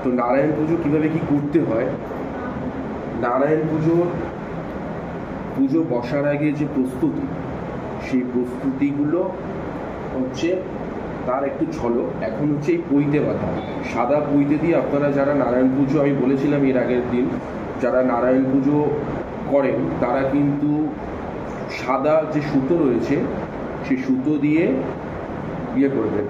তো নারায়ণ পুজো কীভাবে কী করতে হয়, নারায়ণ পুজো বসার আগে যে প্রস্তুতি, সেই প্রস্তুতিগুলো হচ্ছে তার একটু ঝলক। এখন হচ্ছে এই পৈতে বাঁধা, সাদা পৈতে দিয়ে আপনারা যারা নারায়ণ পুজো, আমি বলেছিলাম এর আগের দিন, যারা নারায়ণ পুজো করেন তারা কিন্তু সাদা যে সুতো রয়েছে সেই সুতো দিয়ে ইয়ে করবেন।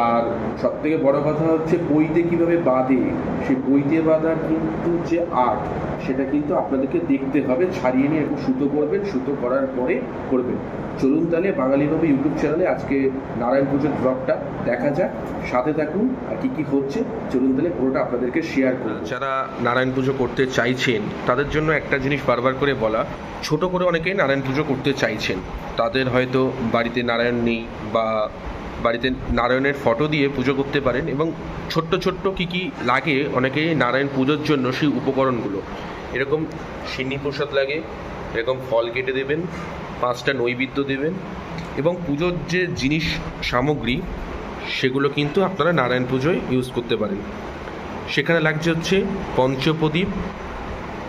আর সবথেকে বড় কথা হচ্ছে পৈতে কীভাবে বাঁধে, সেই পৈতে বাঁধার কিন্তু যে আর্ট, সেটা কিন্তু আপনাদেরকে দেখতে হবে। ছাড়িয়ে নিয়ে একটু সুতো করবেন, সুতো করার পরে করবেন। চলুন তাহলে বাঙালিভাবে ইউটিউব চ্যানেলে আজকে নারায়ণ পুজোর ব্লগটা দেখা যাক, সাথে থাকুন। আর কী কী হচ্ছে চলুন তাহলে পুরোটা আপনাদেরকে শেয়ার করুন। যারা নারায়ণ পুজো করতে চাইছেন তাদের জন্য একটা জিনিস বারবার করে বলা, ছোট করে অনেকেই নারায়ণ পুজো করতে চাইছেন, তাদের হয়তো বাড়িতে নারায়ণ নেই বা বাড়িতে নারায়ণের ফটো দিয়ে পুজো করতে পারেন। এবং ছোট্ট ছোট্ট কী কী লাগে অনেকেই নারায়ণ পুজোর জন্য, সেই উপকরণগুলো এরকম সিন্নি প্রসাদ লাগে, এরকম ফল কেটে দেবেন, 5টা নৈবেদ্য দেবেন, এবং পুজোর যে জিনিস সামগ্রী সেগুলো কিন্তু আপনারা নারায়ণ পুজোয় ইউজ করতে পারেন। সেখানে লাগছে হচ্ছে পঞ্চপ্রদীপ,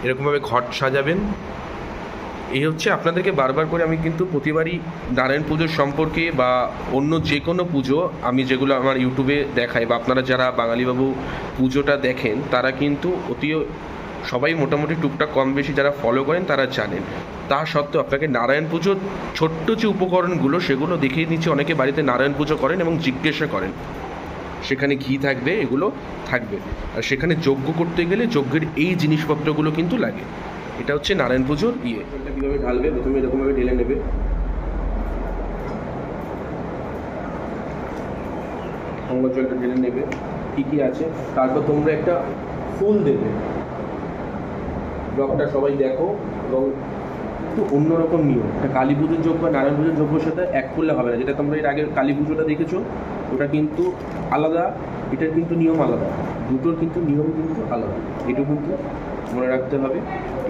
এরকমভাবে ঘট সাজাবেন। এই হচ্ছে আপনাদেরকে বারবার করে আমি কিন্তু প্রতিবারই নারায়ণ পুজোর সম্পর্কে বা অন্য যে কোনো পুজো আমি যেগুলো আমার ইউটিউবে দেখাই, বা আপনারা যারা বাঙালিবাবু পুজোটা দেখেন তারা কিন্তু সবাই মোটামুটি টুকটাক কম বেশি যারা ফলো করেন তারা জানেন। তা সত্ত্বেও আপনাকে নারায়ণ পুজোর ছোট্ট যে উপকরণগুলো সেগুলো দেখিয়ে দিচ্ছি। অনেকে বাড়িতে নারায়ণ পুজো করেন এবং জিজ্ঞাসা করেন, সেখানে ঘি থাকবে, এগুলো থাকবে, আর সেখানে যজ্ঞ করতে গেলে যজ্ঞের এই জিনিসপত্রগুলো কিন্তু লাগে। এটা হচ্ছে নারায়ণ পুজোর ইয়ে। এটা কীভাবে ঢালবে, প্রথমে এরকমভাবে ঢেলে নেবে, গঙ্গা জলটা ঢেলে নেবে, কী কী আছে। তারপর তোমরা একটা ফুল দেবে, ব্লগটা সবাই দেখো। এবং একটু অন্যরকম নিয়ম, একটা কালী পুজোর যোগ বা নারায়ণ পুজোর যোগ্যর সাথে এক করলে হবে না। যেটা তোমরা এর আগের কালী পুজোটা দেখেছো ওটা কিন্তু আলাদা, এটার কিন্তু নিয়ম আলাদা, দুটোর কিন্তু নিয়ম কিন্তু আলাদা, এটাও কিন্তু মনে রাখতে হবে।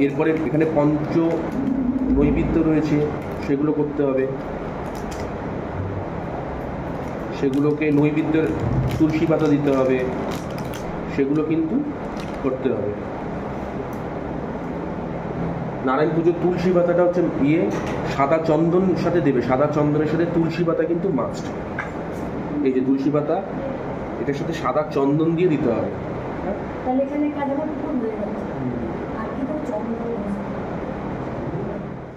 এরপরে এখানে পঞ্চ নৈবেদ্য রয়েছে, সেগুলো করতে হবে। সেগুলোকে নৈবেদ্যের তুলসী পাতা দিতে হবে, সেগুলো কিন্তু করতে হবে। নারায়ণ পুজোর তুলসী পাতাটা হচ্ছে সাদা চন্দন সাথে দেবে, সাদা চন্দনের সাথে তুলসী পাতা কিন্তু মাস্ট। এই যে তুলসী পাতা, এটার সাথে সাদা চন্দন দিয়ে দিতে হবে।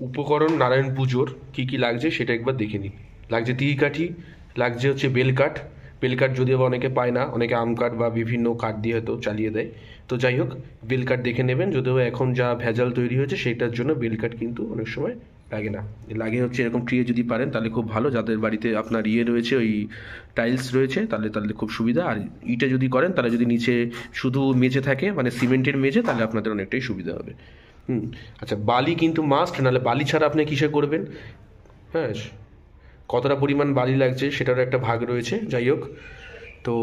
উপকরণ নারায়ণ পুজোর কী কী লাগছে সেটা একবার দেখে নিন। লাগছে তিলকাঠি, লাগছে হচ্ছে বেলকাঠ। বেলকাঠ যদিও অনেকে পায় না, অনেকে আম কাঠ বা বিভিন্ন কাঠ দিয়ে হয়তো চালিয়ে দেয়। তো যাই হোক, বেলকাঠ দেখে নেবেন। যদিও এখন যা ভেজাল তৈরি হয়েছে সেটার জন্য বেলকাঠ কিন্তু অনেক সময় লাগে না, লাগে হচ্ছে এরকম ট্রে যদি পারেন তাহলে খুব ভালো। যাদের বাড়িতে আপনার ইয়ে রয়েছে, ওই টাইলস রয়েছে, তাহলে খুব সুবিধা। আর ইটা যদি করেন তাহলে যদি নিচে শুধু মেঝে থাকে, মানে সিমেন্টের মেঝে, তাহলে আপনাদের অনেকটাই সুবিধা হবে। আচ্ছা, বালি কিন্তু মাস্ট, নাহলে বালি ছাড়া আপনি কিসে করবেন? হ্যাঁ, কতটা পরিমাণ বালি লাগছে সেটারও একটা ভাগ রয়েছে। যাই হোক, তো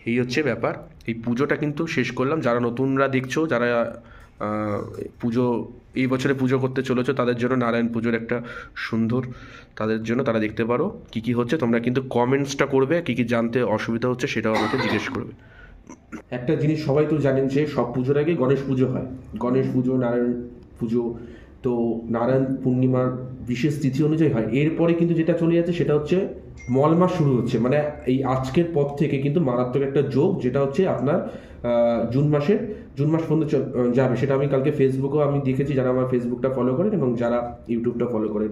এই হচ্ছে ব্যাপার। এই পুজোটা কিন্তু শেষ করলাম। যারা নতুনরা দেখছো, যারা এই বছরে পুজো করতে চলেছো, তাদের জন্য নারায়ণ পুজোর একটা সুন্দর, তাদের জন্য তারা দেখতে পারো কী কী হচ্ছে। তোমরা কিন্তু কমেন্টসটা করবে, কী কী জানতে অসুবিধা হচ্ছে সেটাও আমাকে জিজ্ঞেস করবে। একটা জিনিস সবাই তো জানেন যে সব পুজোর আগে গণেশ পুজো হয়। গণেশ পুজো, নারায়ণ পুজো, তো নারায়ণ পূর্ণিমার বিশেষ তিথি অনুযায়ী হয়। এরপরে কিন্তু যেটা চলে যাচ্ছে সেটা হচ্ছে মল মাস শুরু হচ্ছে, মানে এই আজকের পর থেকে কিন্তু মারাত্মক একটা যোগ, যেটা হচ্ছে আপনার জুন মাস পর্যন্ত যাবে। সেটা আমি কালকে ফেসবুকেও আমি দেখেছি, যারা আমার ফেসবুকটা ফলো করেন এবং যারা ইউটিউবটা ফলো করেন।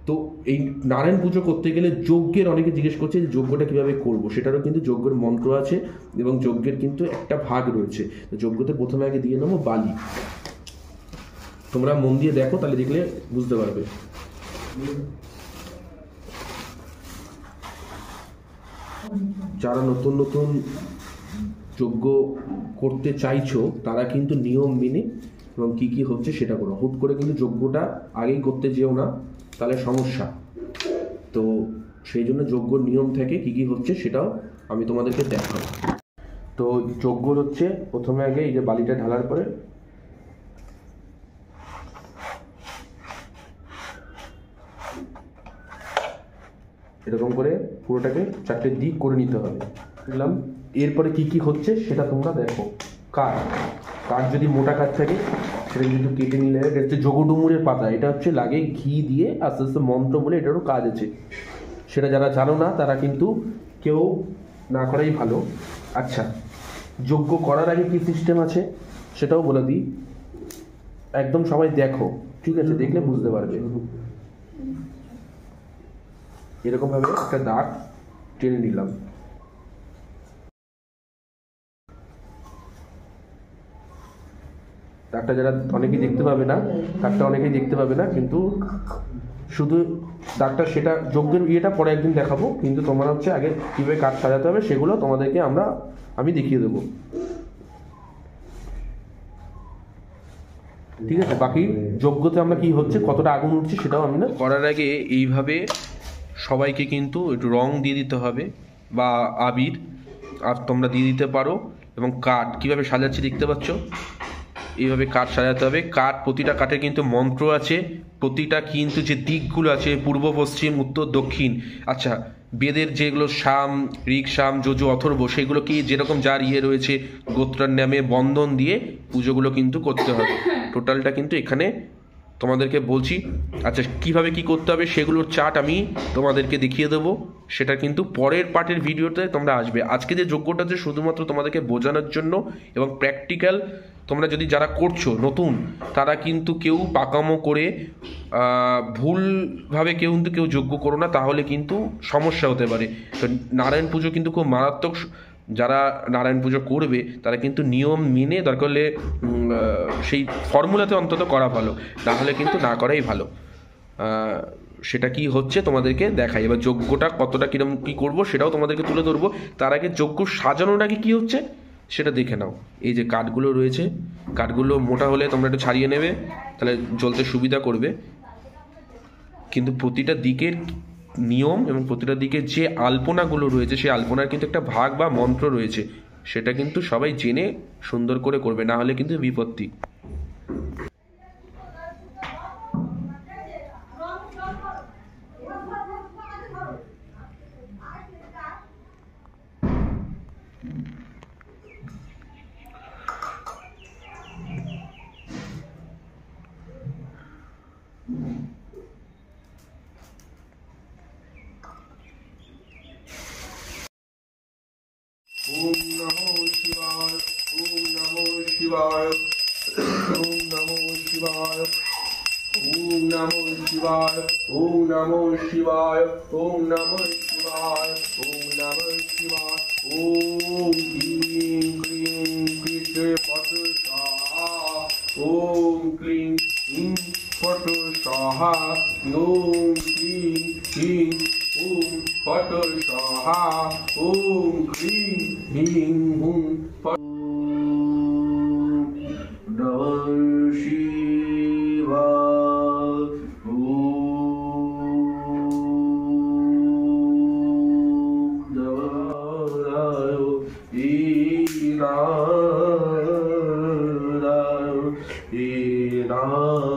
তো এই নারায়ণ পুজো করতে গেলে যজ্ঞের, অনেকে জিজ্ঞেস করছে যে যজ্ঞটা কীভাবে করবো, সেটারও কিন্তু যজ্ঞের মন্ত্র আছে এবং যজ্ঞের কিন্তু একটা ভাগ রয়েছে। তো যজ্ঞতে প্রথমে আগে দিয়ে নেবো বালি। তোমরা মন দিয়ে দেখো, তাহলে দেখলে বুঝতে পারবে। যারা নতুন নতুন যজ্ঞ করতে চাইছো তারা কিন্তু নিয়ম মেনে এবং কী কী হচ্ছে সেটা করো। হুট করে কিন্তু যজ্ঞটা আগেই করতে যেও না, তাহলে সমস্যা। তো সেই জন্য যজ্ঞর নিয়ম থেকে কী কী হচ্ছে সেটাও আমি তোমাদেরকে দেখাবো। তো যজ্ঞ হচ্ছে প্রথমে আগে এই যে বালিটা ঢালার পরে এরকম করে পুরোটাকে 4টে দিক করে নিতে হবে। বললাম এরপরে কি কি হচ্ছে সেটা তোমরা দেখো। কাঠ, কাঠ যদি মোটা কাঠ থাকে সেটা কিন্তু কেটে নিলে, এটা হচ্ছে যোগডুমুরের পাতা, এটা হচ্ছে লাগে ঘি দিয়ে আস্তে আস্তে মন্ত্র বলে, এটারও কাজ আছে। সেটা যারা জানো না তারা কিন্তু কেউ না করাই ভালো। আচ্ছা, যজ্ঞ করার আগে কি সিস্টেম আছে সেটাও বলে দিই, একদম সবাই দেখো, ঠিক আছে? দেখলে বুঝতে পারবে। এরকম ভাবে একটা দাগ টেনে নিলাম। দাগটা যারা অনেকেই দেখতে পাবে না, দাগটা অনেকেই দেখতে পাবে না, কিন্তু শুধু দাগটা, সেটা যজ্ঞের ইয়েটা পরে একদিন দেখাবো, কিন্তু তোমার হচ্ছে আগে কীভাবে কাঠ সাজাতে হবে সেগুলো তোমাদেরকে আমি দেখিয়ে দেবো, ঠিক আছে? বাকি যজ্ঞতে আমরা কি হচ্ছে, কতটা আগুন উঠছে সেটাও আমি না। করার আগে এইভাবে সবাইকে কিন্তু একটু রং দিয়ে দিতে হবে বা আবির, আর তোমরা দিয়ে দিতে পারো। এবং কাঠ কীভাবে সাজাচ্ছি দেখতে পাচ্ছ, এইভাবে কাঠ সাজাতে হবে। কাঠ, প্রতিটা কাঠে কিন্তু মন্ত্র আছে, প্রতিটা কিন্তু যে দিকগুলো আছে, পূর্ব পশ্চিম উত্তর দক্ষিণ। আচ্ছা, বেদের যেগুলো সাম, ঋক, সাম, যজু, অথর্ব, সেগুলো কি যেরকম যার ইয়ে রয়েছে গোত্রার নামে বন্ধন দিয়ে পুজোগুলো কিন্তু করতে হবে। টোটালটা কিন্তু এখানে তোমাদেরকে বলছি। আচ্ছা, কিভাবে কি করতে হবে সেগুলোর চার্ট আমি তোমাদেরকে দেখিয়ে দেবো, সেটা কিন্তু পরের পার্টের ভিডিওতে তোমরা আসবে। আজকে যে যজ্ঞটা যে শুধুমাত্র তোমাদেরকে বোঝানোর জন্য এবং প্র্যাকটিক্যাল, তোমরা যদি যারা করছো নতুন, তারা কিন্তু কেউ পাকামো করে ভুলভাবে কেউ যজ্ঞ করো না, তাহলে কিন্তু সমস্যা হতে পারে। তো নারায়ণ পুজো কিন্তু খুব মারাত্মক, যারা নারায়ণ পুজো করবে তারা কিন্তু নিয়ম মেনে, দরকার হলে সেই ফর্মুলাতে অন্তত করা ভালো, তাহলে কিন্তু না করাই ভালো। সেটা কি হচ্ছে তোমাদেরকে দেখাই। এবার যজ্ঞটা কতটা কীরকম কী করবো সেটাও তোমাদেরকে তুলে ধরবো। তার আগে যজ্ঞ সাজানোর আগে কী হচ্ছে সেটা দেখে নাও। এই যে কাঠগুলো রয়েছে, কাঠগুলো মোটা হলে তোমরা একটু ছাড়িয়ে নেবে, তাহলে জ্বলতে সুবিধা করবে। কিন্তু প্রতিটা দিকের নিয়ম এবং প্রতিটা দিকে যে আলপনাগুলো রয়েছে, সেই আলপনার কিন্তু একটা ভাগ বা মন্ত্র রয়েছে, সেটা কিন্তু সবাই জেনে সুন্দর করে করবে, না হলে কিন্তু বিপত্তি। ओम नमो शिवाय, ओम नमो शिवाय, ओम नमो शिवाय, ओम नमो शिवाय, ओम नमो शिवाय, ओम नमो शिवाय, ओम नमो शिवाय। ओम क्लीं क्लीं क्लीं फट स्वाहा, ओम क्लीं क्लीं फट स्वाहा, ओम क्लीं क्लीं ओम फट स्वाहा, ओम क्लीं ह्रीं हुं फट। नमः शिवाय, ओम नमः